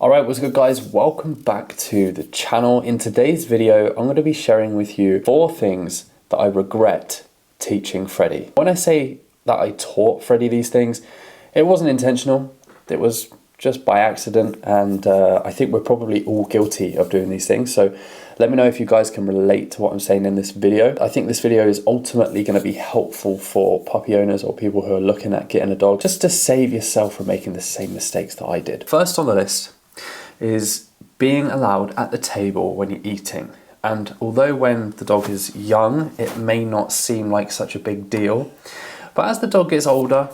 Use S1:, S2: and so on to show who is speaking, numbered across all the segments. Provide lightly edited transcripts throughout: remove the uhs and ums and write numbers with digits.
S1: Alright, what's good guys? Welcome back to the channel. In today's video, I'm going to be sharing with you 4 things that I regret teaching Freddie. When I say that I taught Freddie these things, it wasn't intentional. It was just by accident, and I think we're probably all guilty of doing these things. So let me know if you guys can relate to what I'm saying in this video. I think this video is ultimately going to be helpful for puppy owners or people who are looking at getting a dog, just to save yourself from making the same mistakes that I did. First on the list is being allowed at the table when you're eating. And although when the dog is young, it may not seem like such a big deal, but as the dog gets older,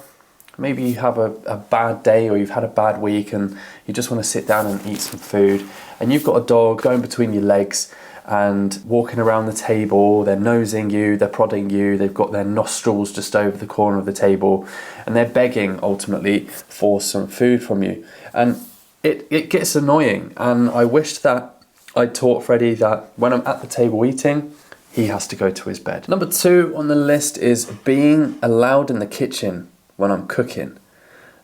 S1: maybe you have a bad day or you've had a bad week and you just want to sit down and eat some food, and you've got a dog going between your legs and walking around the table, they're nosing you, they're prodding you, they've got their nostrils just over the corner of the table, and they're begging ultimately for some food from you. And it gets annoying, and I wish that I taught Freddie that when I'm at the table eating, he has to go to his bed. Number 2 on the list is being allowed in the kitchen when I'm cooking.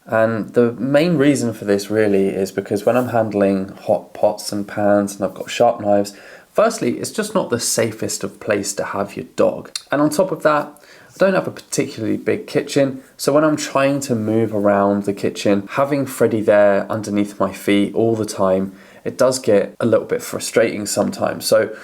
S1: And the main reason for this really is because when I'm handling hot pots and pans and I've got sharp knives, firstly, it's just not the safest of place to have your dog. And on top of that, I don't have a particularly big kitchen, so when I'm trying to move around the kitchen, having Freddie there underneath my feet all the time, it does get a little bit frustrating sometimes. So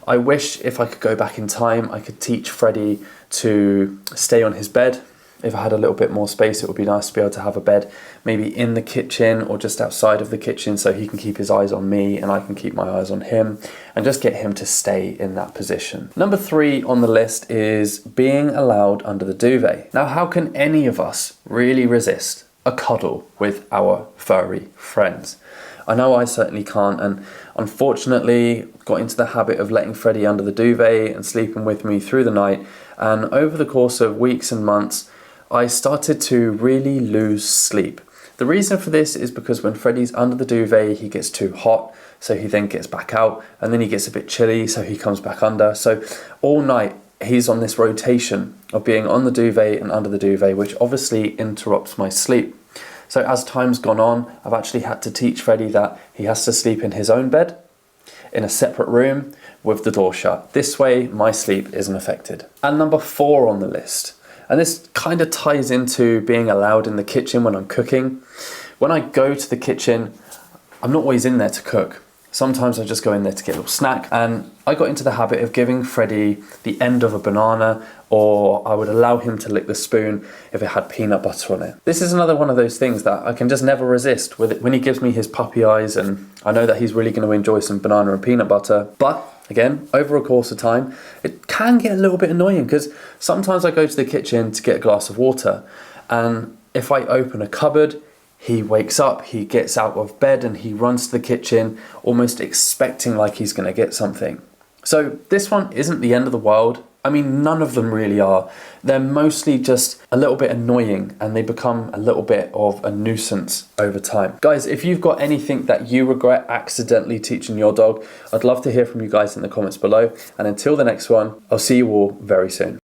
S1: I wish if I could go back in time, I could teach Freddie to stay on his bed. If I had a little bit more space, it would be nice to be able to have a bed maybe in the kitchen or just outside of the kitchen, so he can keep his eyes on me and I can keep my eyes on him, and just get him to stay in that position. Number 3 on the list is being allowed under the duvet. Now, how can any of us really resist a cuddle with our furry friends? I know I certainly can't, and unfortunately got into the habit of letting Freddie under the duvet and sleeping with me through the night, and over the course of weeks and months I started to really lose sleep. The reason for this is because when Freddie's under the duvet, he gets too hot, so he then gets back out, and then he gets a bit chilly, so he comes back under. So all night he's on this rotation of being on the duvet and under the duvet, which obviously interrupts my sleep. So as time's gone on, I've actually had to teach Freddie that he has to sleep in his own bed, in a separate room, with the door shut. This way, my sleep isn't affected. And number 4 on the list, and this kind of ties into being allowed in the kitchen when I'm cooking. When I go to the kitchen, I'm not always in there to cook. Sometimes I just go in there to get a little snack, and I got into the habit of giving Freddie the end of a banana, or I would allow him to lick the spoon if it had peanut butter on it. This is another one of those things that I can just never resist with it. When he gives me his puppy eyes, and I know that he's really going to enjoy some banana and peanut butter, but again, over a course of time, it can get a little bit annoying, because sometimes I go to the kitchen to get a glass of water, and if I open a cupboard, he wakes up, he gets out of bed and he runs to the kitchen almost expecting like he's going to get something. So this one isn't the end of the world. I mean, none of them really are. They're mostly just a little bit annoying, and they become a little bit of a nuisance over time. Guys, if you've got anything that you regret accidentally teaching your dog, I'd love to hear from you guys in the comments below. And until the next one, I'll see you all very soon.